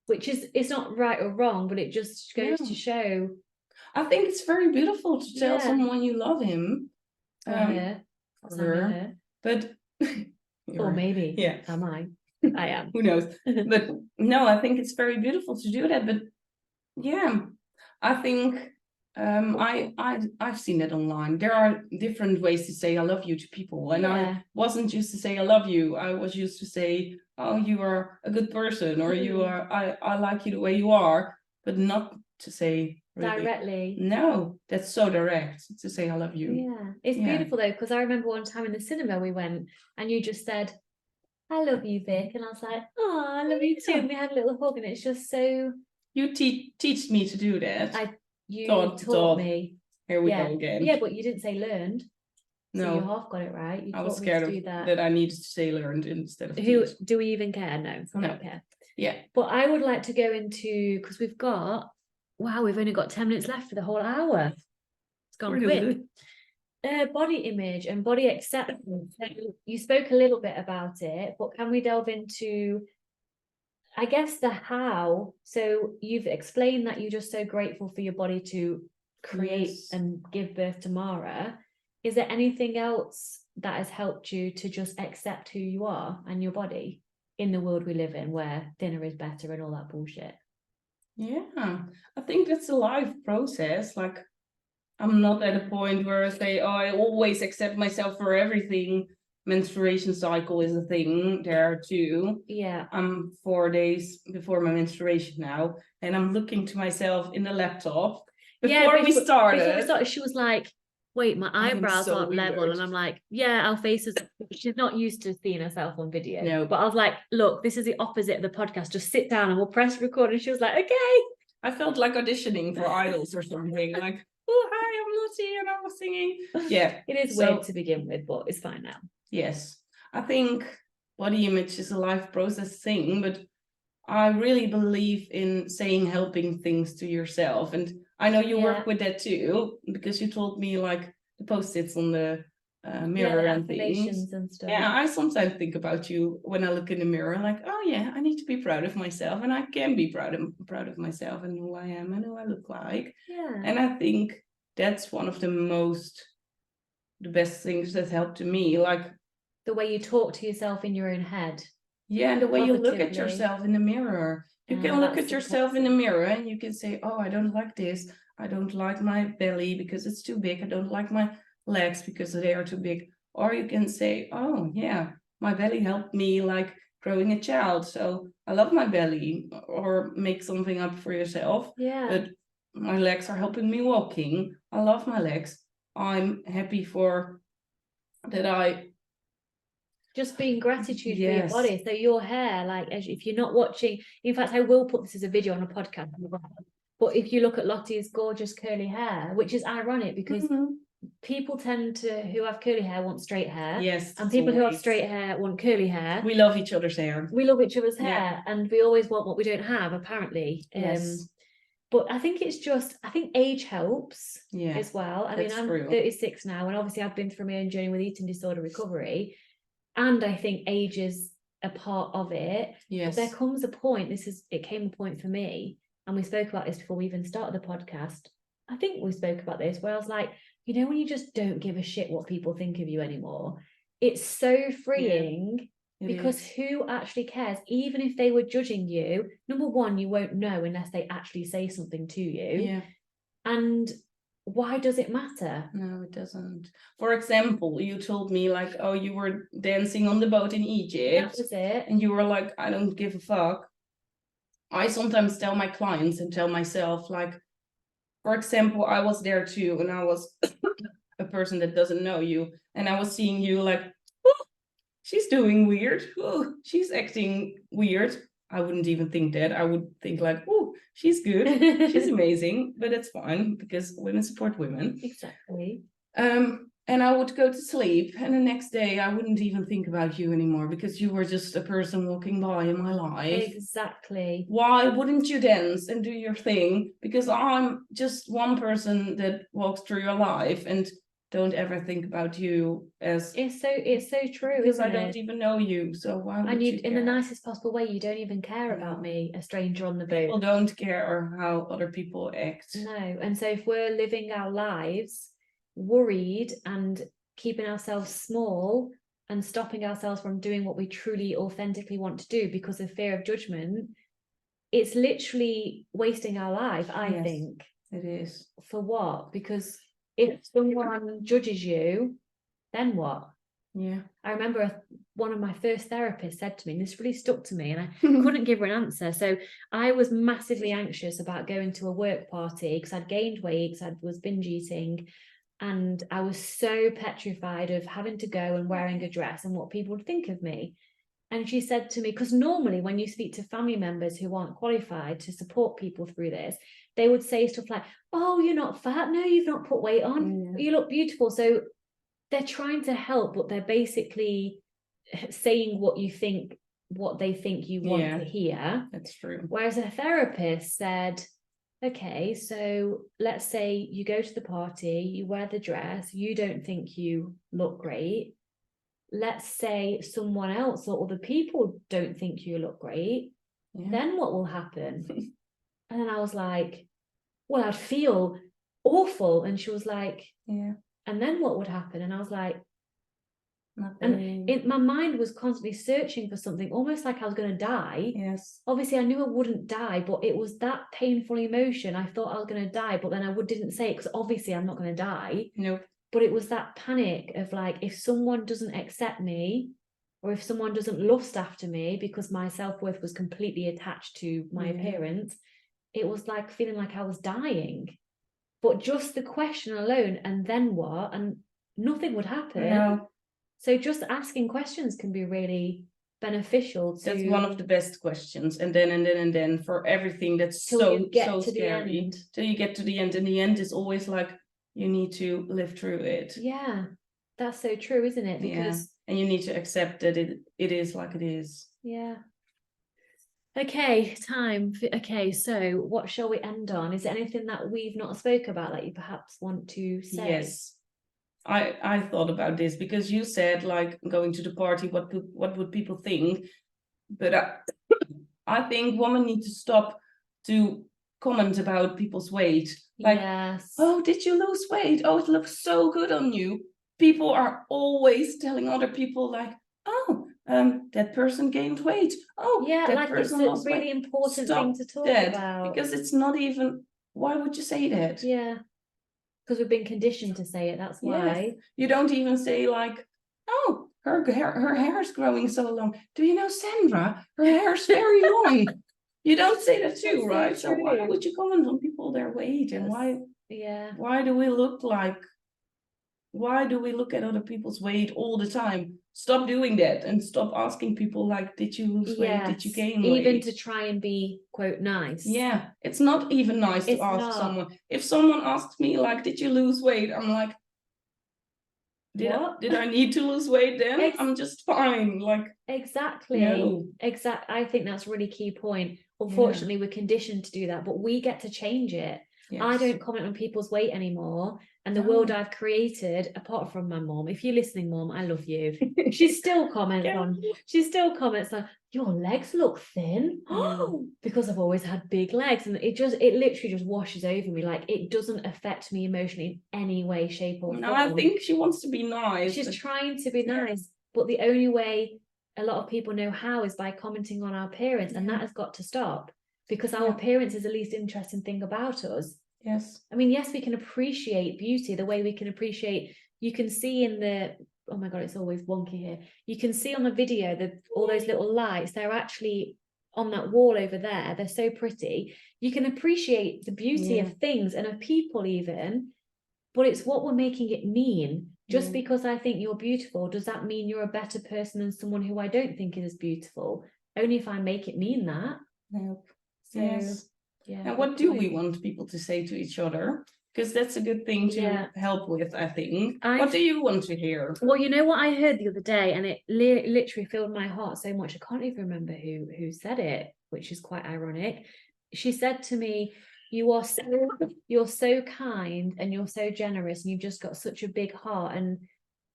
Which is, it's not right or wrong, but it just goes to show. I think it's very beautiful to tell someone you love him. Her. But or maybe am I? I am. Who knows? But no, I think it's very beautiful to do that. But I think I've seen it online. There are different ways to say I love you to people, and I wasn't used to say I love you. I was used to say, oh, you are a good person, or you are, I like you the way you are, but not to say really, directly. No, that's so direct to say I love you. It's beautiful though, because I remember one time in the cinema we went and you just said, I love you, Vic, and I was like, oh, I love you too, and we had a little hug, and it's just so. You teach me to do that. You taught me. Here we go again. Yeah, but you didn't say learned. So no, you half got it right. You I was scared of that I needed to say learned instead of who teach. Do we even care? No, I don't care. But I would like to go into, because we've only got 10 minutes left for the whole hour. It's gone quick. Body image and body acceptance. You spoke a little bit about it, but can we delve into, I guess, the how? So you've explained that you're just so grateful for your body to create and give birth to Mara. Is there anything else that has helped you to just accept who you are and your body in the world we live in, where thinner is better and all that bullshit? I think that's a life process. Like, I'm not at a point where I say, oh, I always accept myself for everything. menstruation cycle is a thing there too. Yeah. I'm 4 days before my menstruation now, and I'm looking to myself in the laptop before we started. She was like, wait, my eyebrows so aren't level. weird. And I'm like, yeah, our faces, she's not used to seeing herself on video. No. But I was like, look, this is the opposite of the podcast. Just sit down and we'll press record. And she was like, okay. I felt like auditioning for Idols or something. Like, oh, hi, I'm Lotte, and I was singing. Yeah. It is weird to begin with, but it's fine now. Yes. I think body image is a life process thing, but I really believe in saying helping things to yourself. And I know you work with that too, because you told me like the post-its on the mirror and things. And stuff. Yeah, I sometimes think about you when I look in the mirror, like, oh yeah, I need to be proud of myself, and I can be proud of myself and who I am and who I look like. Yeah. And I think that's one of the best things that helped to me, like the way you talk to yourself in your own head. Yeah, and the way you look at yourself in the mirror. You can look at yourself in the mirror and you can say, oh, I don't like this. I don't like my belly because it's too big. I don't like my legs because they are too big. Or you can say, oh, yeah, my belly helped me like growing a child. So I love my belly. Or make something up for yourself. Yeah. But my legs are helping me walking. I love my legs. I'm happy for that I just being gratitude for your body. So your hair, like if you're not watching, in fact, I will put this as a video on a podcast. But if you look at Lotte's gorgeous curly hair, which is ironic because people tend to, who have curly hair, want straight hair. Yes. And people who have straight hair want curly hair. We love each other's hair. We love each other's hair, and we always want what we don't have, apparently. Yes. But I think I think age helps as well. I mean, I'm 36 now, and obviously I've been through my own journey with eating disorder recovery. And I think age is a part of it. Yes. But there comes a point, it came a point for me, and we spoke about this before we even started the podcast. I think we spoke about this, where I was like, you know, when you just don't give a shit what people think of you anymore, it's so freeing because who actually cares? Even if they were judging you, number one, you won't know unless they actually say something to you. Yeah. And why does it matter? No, it doesn't. For example, you told me like, oh, you were dancing on the boat in Egypt. That was it. And you were like, I don't give a fuck. I sometimes tell my clients and tell myself, like, for example, I was there too, and I was a person that doesn't know you, and I was seeing you like, oh, she's doing weird. Oh, she's acting weird. I wouldn't even think that. I would think like, oh, she's good. She's amazing. But it's fine because women support women. Exactly. And I would go to sleep. And the next day, I wouldn't even think about you anymore because you were just a person walking by in my life. Exactly. Why wouldn't you dance and do your thing? Because I'm just one person that walks through your life and don't ever think about you as it's so true, because I don't even know you, so why would you care? In the nicest possible way, you don't even care about me, a stranger on the boat. People don't care how other people act. No. And so if we're living our lives worried and keeping ourselves small and stopping ourselves from doing what we truly authentically want to do because of fear of judgment, it's literally wasting our life. I think it is. For what? Because if someone judges you, then what? Yeah. I remember one of my first therapists said to me, and this really stuck to me, and I couldn't give her an answer. So I was massively anxious about going to a work party because I'd gained weight, because I was binge eating, and I was so petrified of having to go and wearing a dress and what people would think of me. And she said to me, because normally when you speak to family members who aren't qualified to support people through this, they would say stuff like, oh, you're not fat. No, you've not put weight on. You look beautiful. So they're trying to help, but they're basically saying what they think you want to hear. That's true. Whereas a therapist said, okay, so let's say you go to the party, you wear the dress, you don't think you look great. Let's say someone else or other people don't think you look great. Then what will happen? And then I was like, well, I'd feel awful. And she was like, and then what would happen? And I was like, nothing. And my mind was constantly searching for something, almost like I was going to die. Yes. Obviously, I knew I wouldn't die, but it was that painful emotion. I thought I was going to die, but then I didn't say it because obviously I'm not going to die. Nope. But it was that panic of like, if someone doesn't accept me, or if someone doesn't lust after me because my self-worth was completely attached to my appearance, it was like feeling like I was dying. But just the question alone, and then what? And nothing would happen. No. So just asking questions can be really beneficial to... That's one of the best questions. And then for everything that's so scary. Till you get to the end. And the end is always like, you need to live through it. Yeah, that's so true, isn't it? Because and you need to accept that it is like it is. Yeah. Okay, okay, so what shall we end on? Is there anything that we've not spoke about that you perhaps want to say? Yes. I thought about this because you said like going to the party, what would people think? But I think women need to stop to comment about people's weight. Like, yes. Oh, did you lose weight? Oh, it looks so good on you. People are always telling other people like, oh, that person gained weight. Oh, yeah, that like person it's a lost really weight. important Stop thing to talk about. Because it's not even, why would you say that? Yeah, because we've been conditioned to say it, that's why. Yes. You don't even say like, oh, her hair is growing so long. Do you know Sandra? Her hair is very long. You don't say that too, right? So why would you comment on people their weight? And why do we look at other people's weight all the time? Stop doing that and stop asking people like, did you lose weight? Did you gain weight? Even to try and be, quote, nice. Yeah, it's not even nice to ask someone. If someone asks me like, did you lose weight? I'm like, did I need to lose weight then? I'm just fine. Like, exactly. No. I think that's a really key point. Unfortunately, we're conditioned to do that, but we get to change it. Yes. I don't comment on people's weight anymore. And the world I've created, apart from my mom, if you're listening, Mom, I love you. She still comments on, your legs look thin. Because I've always had big legs. And it literally just washes over me. Like, it doesn't affect me emotionally in any way, shape, or form. No, I think she wants to be nice. She's trying to be nice. But the only way a lot of people know how is by commenting on our appearance. And that has got to stop. Because our appearance is the least interesting thing about us. Yes. I mean, yes, we can appreciate beauty the way we can appreciate, you can see in the, oh my God, it's always wonky here. You can see on the video that all those little lights, they're actually on that wall over there. They're so pretty. You can appreciate the beauty of things and of people even, but it's what we're making it mean. Just because I think you're beautiful, does that mean you're a better person than someone who I don't think is beautiful? Only if I make it mean that. Nope. So, yes. Yeah. And what do we want people to say to each other? Because that's a good thing to help with, I think. What do you want to hear? Well, you know what I heard the other day, and it literally filled my heart so much. I can't even remember who said it, which is quite ironic. She said to me, you're so kind and you're so generous and you've just got such a big heart. And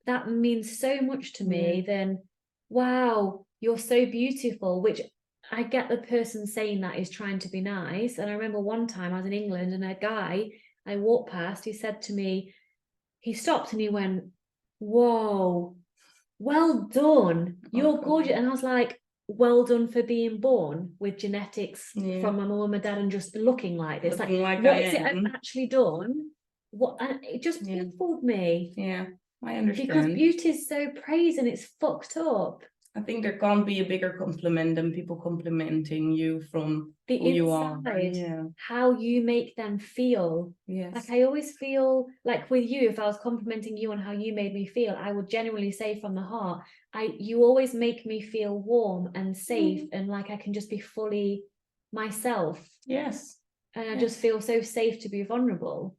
that means so much to me. Then, wow, you're so beautiful, which I get the person saying that is trying to be nice. And I remember one time I was in England and a guy I walked past, he said to me, he stopped and he went, whoa, well done. You're gorgeous. And I was like, well done for being born with genetics from my mum and my dad and just looking like this. What is it I've actually done? And it just baffled me. Yeah, I understand. Because beauty is so praised and it's fucked up. I think there can't be a bigger compliment than people complimenting you from the who you are. How you make them feel. Yes. Like I always feel like with you, if I was complimenting you on how you made me feel, I would genuinely say from the heart, you always make me feel warm and safe and like I can just be fully myself. Yes. And I just feel so safe to be vulnerable,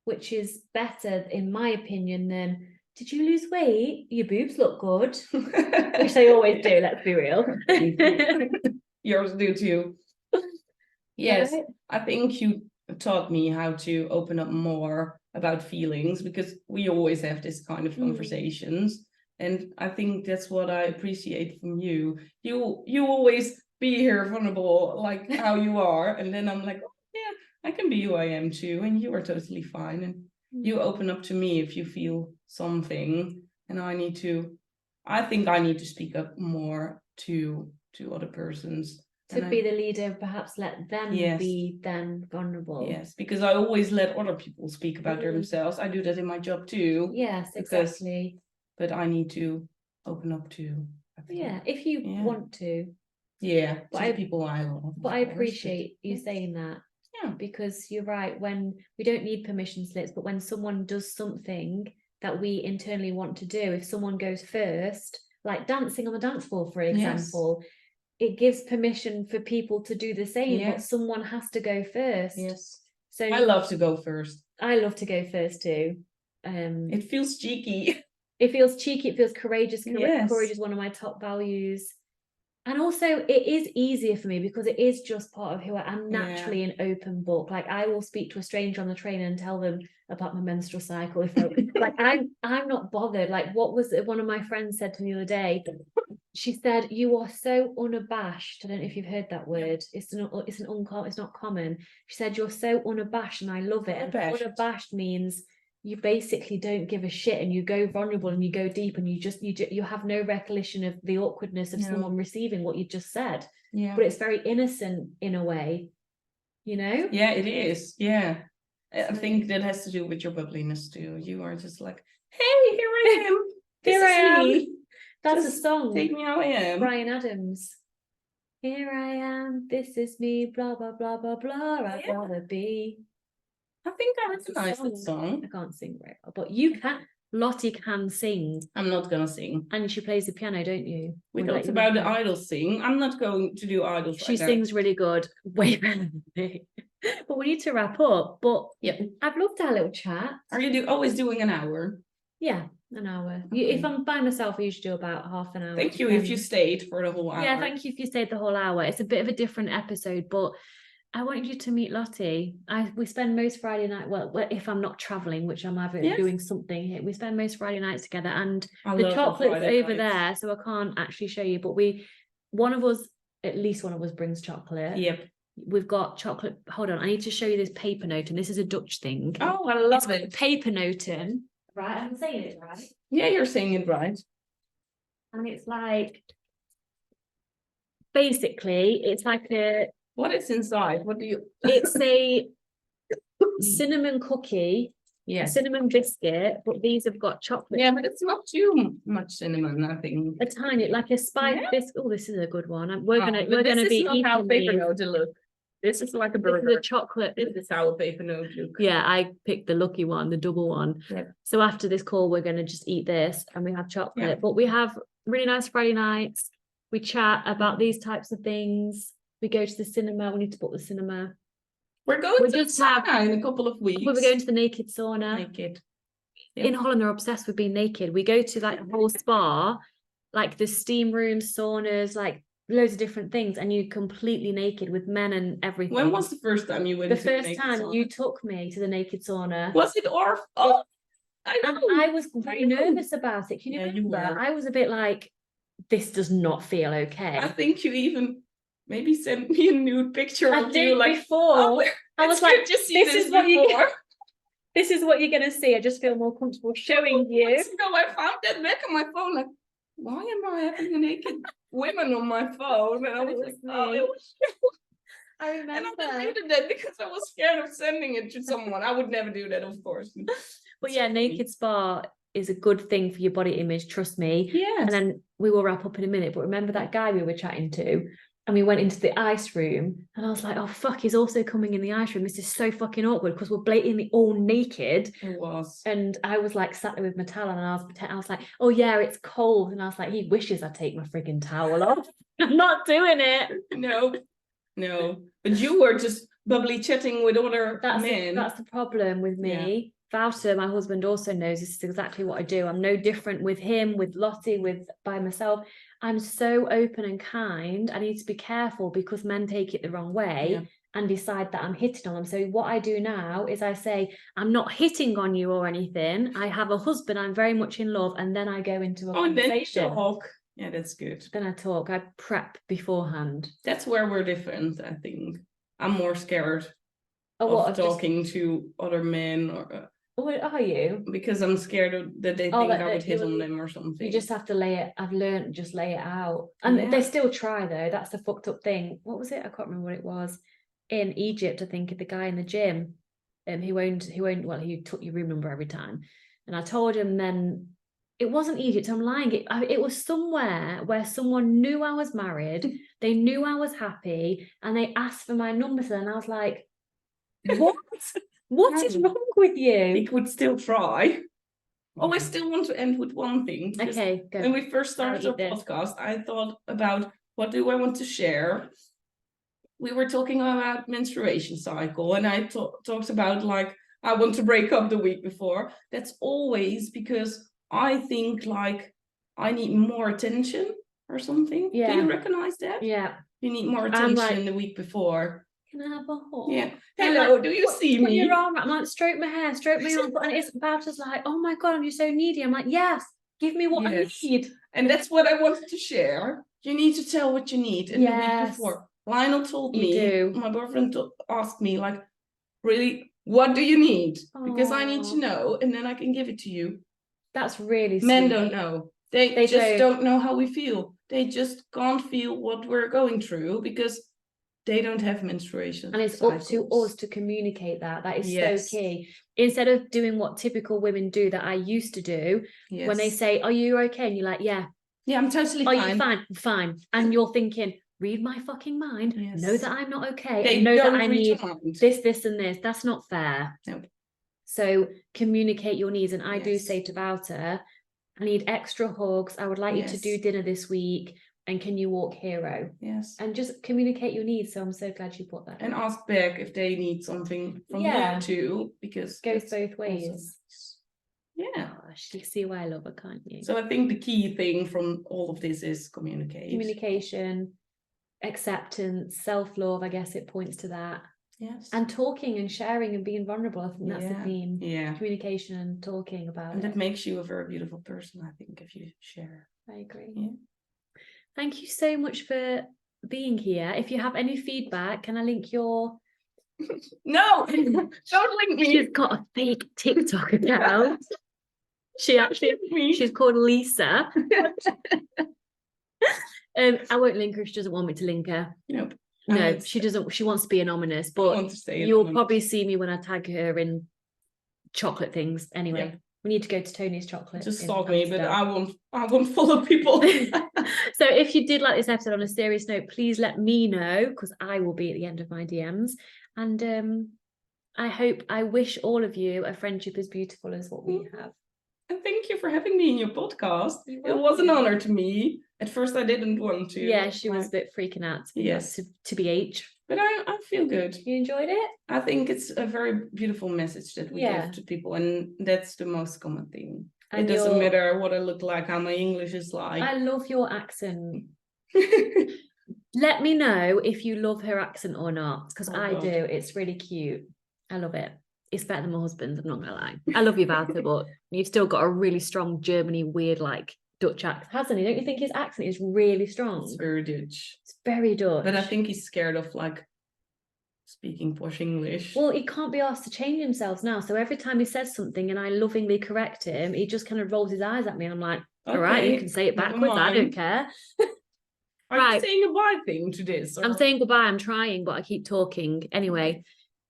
which is better, in my opinion, than, did you lose weight? Your boobs look good. Which they always do, let's be real. Yours do too. Yes, right? I think you taught me how to open up more about feelings because we always have this kind of conversations. And I think that's what I appreciate from you. You always be here vulnerable, like how you are. And then I'm like, oh, yeah, I can be who I am too. And you are totally fine. And you open up to me if you feel something. And I think I need to speak up more to other persons To be the leader, perhaps let them be then vulnerable. Yes, because I always let other people speak about themselves. I do that in my job too. Yes, exactly. But I need to open up too. Yeah, if you want to. Yeah, but to the people I love. But I appreciate you saying that. Yeah. Because you're right, when we don't need permission slips, but when someone does something that we internally want to do, if someone goes first, like dancing on the dance floor, for example, it gives permission for people to do the same, but someone has to go first. Yes. So I love to go first. I love to go first too. It feels cheeky. It feels cheeky, it feels courageous. Courage is one of my top values. And also it is easier for me because it is just part of who I am, naturally an open book. Like I will speak to a stranger on the train and tell them about my menstrual cycle. If like I'm not bothered. Like what was it one of my friends said to me the other day? She said, "You are so unabashed." I don't know if you've heard that word. It's not common. She said, "You're so unabashed," and I love it. And unabashed means you basically don't give a shit, and you go vulnerable and you go deep, and you have no recollection of the awkwardness of someone receiving what you just said. But it's very innocent in a way, you know? Yeah, it is. Yeah. I think that has to do with your bubbliness too. You are just like, hey, here I am. Here I am. Me. That's just a song. Take me how I am. Bryan Adams. Here I am. This is me. Blah blah blah blah blah. I'd rather be. I think I recognize that song. I can't sing very well, but you can. Lotte can sing. I'm not gonna sing. And she plays the piano, don't you? We talked about the idols sing. I'm not going to do idols. She sings really good, way better than me. But we need to wrap up. But I've loved our little chat. Are you always doing an hour? Yeah, an hour. Okay. If I'm by myself, I usually do about half an hour. Thank you if you stayed for the whole hour. Yeah, thank you if you stayed the whole hour. It's a bit of a different episode, but I want you to meet Lotte. We spend most Friday night, well, if I'm not traveling, which I'm either doing something here, we spend most Friday nights together, and the chocolate's over there, so I can't actually show you, but at least one of us brings chocolate. Yep. We've got chocolate. Hold on, I need to show you this paper note, and this is a Dutch thing. Oh, I love it. Paper noten. Right, I'm saying it right. Yeah, you're saying it right. And it's like, basically, it's like a... What is inside? What do you... It's a cinnamon cookie, a cinnamon biscuit, but these have got chocolate. Yeah, but it's not too much cinnamon, I think. A tiny, like a spiced biscuit. Oh, this is a good one. We're gonna be eating how paper note to look. This is like a burger. This is a chocolate. This is how a paper note look. Yeah, I picked the lucky one, the double one. Yeah. So after this call, we're gonna just eat this, and we have chocolate. Yeah. But we have really nice Friday nights. We chat about these types of things. We go to the cinema. We need to book the cinema. We're going to the sauna in a couple of weeks. We're going to the naked sauna. Naked. Yeah. In Holland, they're obsessed with being naked. We go to like a whole spa, like the steam rooms, saunas, like loads of different things, and you're completely naked with men and everything. When was the first time you went the to the first time sauna? You took me to the naked sauna. Was it oh, I know. And I was very nervous about it. Can you remember? I was a bit like, this does not feel okay. I think you even maybe sent me a nude picture of you like before. Oh, I was like, this is what this is what you're gonna see. I just feel more comfortable showing you. No, I found that back on my phone, like, why am I having a naked women on my phone? And I was like, oh, it was I remember. And I deleted that because I was scared of sending it to someone. I would never do that, of course. But yeah, naked spa is a good thing for your body image, trust me. Yes. And then we will wrap up in a minute. But remember that guy we were chatting to? And we went into the ice room, and I was like, oh, fuck, he's also coming in the ice room. This is so fucking awkward because we're blatantly all naked. It was. And I was like sat there with my towel, and I was like, oh, yeah, it's cold. And I was like, he wishes I'd take my frigging towel off. I'm not doing it. No. But you were just bubbly chatting with other men. That's the problem with me. Yeah. Wouter, my husband, also knows this is exactly what I do. I'm no different with him, with Lotte, by myself. I'm so open and kind. I need to be careful because men take it the wrong way and decide that I'm hitting on them. So what I do now is I say, I'm not hitting on you or anything. I have a husband. I'm very much in love. And then I go into a conversation. Then you talk. Yeah, that's good. Then I talk. I prep beforehand. That's where we're different, I think. I'm more scared of talking to other men or What are you? Because I'm scared that they think I would hit on them or something. You just have to lay it. I've learned just lay it out, and they still try though. That's the fucked up thing. What was it? I can't remember what it was. In Egypt, I think the guy in the gym, he took your room number every time, and I told him then. It wasn't Egypt, I'm lying. It was somewhere where someone knew I was married, they knew I was happy, and they asked for my number. And I was like, what? What is wrong with you? He could still try. Oh, I still want to end with one thing. Okay, go. When we first started our podcast, I thought about what do I want to share. We were talking about menstruation cycle, and I talked about like, I want to break up the week before. That's always because I think like I need more attention or something. Yeah. Do you recognize that? Yeah. You need more attention the week before. Can I have a hug? Yeah. Hello, do you see me? Put your arm. I'm like, stroke my hair, stroke my arm. And it's about as like, oh my God, I'm just so needy. I'm like, yes, give me what I need. And that's what I wanted to share. You need to tell what you need. And the week before, Lionel told me, my boyfriend asked me like, really, what do you need? Because I need to know, and then I can give it to you. That's really sweet. Men don't know. They just don't know how we feel. They just can't feel what we're going through because they don't have menstruation. And it's cycles. Up to us to communicate that. That is so key. Instead of doing what typical women do that I used to do, when they say, are you okay? And you're like, yeah. Yeah, I'm totally fine. Are you fine? Fine. And you're thinking, read my fucking mind. Know that I'm not okay. They and know don't that I need this, and this. That's not fair. Nope. So communicate your needs. And I do say to Wouter, I need extra hugs. I would like you to do dinner this week. And can you walk hero? Yes. And just communicate your needs. So I'm so glad you put that. And ask back if they need something from you too, because it goes both ways. Yeah. Gosh, you see why I love her, can't you? So I think the key thing from all of this is communication, acceptance, self-love. I guess it points to that. Yes. And talking and sharing and being vulnerable. I think that's the theme. Yeah. Communication and talking about it. And that makes you a very beautiful person, I think, if you share. I agree. Yeah. Thank you so much for being here. If you have any feedback, can I link your... No, don't link me. She's got a fake TikTok account. She's called Lisa. I won't link her if she doesn't want me to link her. Nope. No, she doesn't. She wants to be anonymous, but you'll probably see me when I tag her in chocolate things. Anyway, we need to go to Tony's chocolate. Just stalk me, but I won't follow people. So if you did like this episode, on a serious note, please let me know, because I will be at the end of my DMs. And I wish all of you a friendship as beautiful as what we have. And thank you for having me in your podcast. It was an honor to me. At first I didn't want to. Yeah, she was a bit freaking out to be H. But I feel good. You enjoyed it? I think it's a very beautiful message that we give to people, and that's the most common thing. And it doesn't matter what I look like, how my English is like. I love your accent. Let me know if you love her accent or not, because I do. It's really cute. I love it. It's better than my husband's, I'm not gonna lie. I love you, Wouter, but you've still got a really strong Germany weird like Dutch accent, hasn't he? Don't you think his accent is really strong? It's very Dutch. It's very Dutch. But I think he's scared of like speaking posh English. Well, he can't be asked to change himself now. So every time he says something and I lovingly correct him, he just kind of rolls his eyes at me. And I'm like, all right, you can say it backwards. I don't care. Are you saying a bye thing to this? Or? I'm saying goodbye. I'm trying, but I keep talking. Anyway,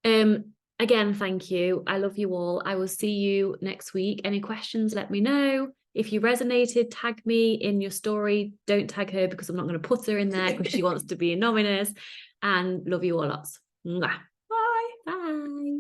again, thank you. I love you all. I will see you next week. Any questions, let me know. If you resonated, tag me in your story. Don't tag her because I'm not going to put her in there because she wants to be anonymous. And love you all lots. Mwah. Bye. Bye.